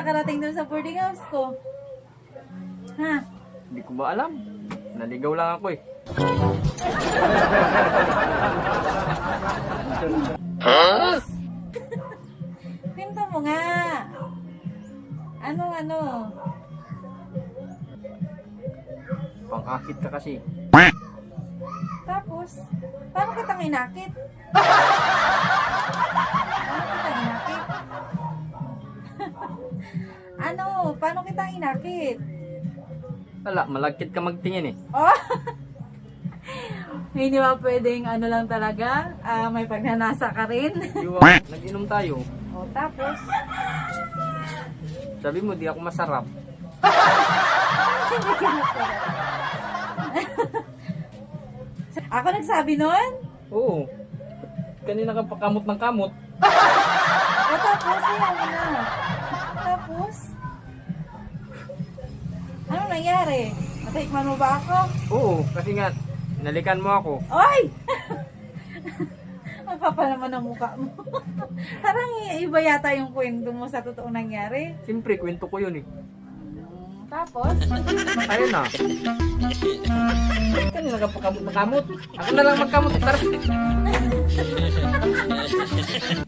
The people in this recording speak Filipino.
nakarating dun sa boarding house ko? Ha? Hindi ko ba alam? Naligaw lang ako eh. Pinto mo nga. Ano? Pang-akit ka kasi. Tapos, paano kitang inakit? Paano kitang inakit? Wala, malagkit ka magtingin eh. Oh! Hindi ba pwedeng ano lang talaga? May pagnanasa ka rin? Iwan, nag-inom tayo. O, tapos? Sabi mo, di ako masarap. Hindi ka masarap. Ako nagsabi nun? Oo. Kanina ka pa kamot ng kamot. O, tapos? Ayaw mo na. Tapos? Ano nangyari? Natikman mo ba ako? Oo, kasi nga, nalikan mo ako. Oy! Ang kapal naman ang mukha mo. Parang iba yata yung kwento mo sa totoong nangyari. Siyempre, kwento ko yun eh. Tapos? Ayun na. Kanina ka pa kamot ng kamot. Ako na lang magkamot. Tara.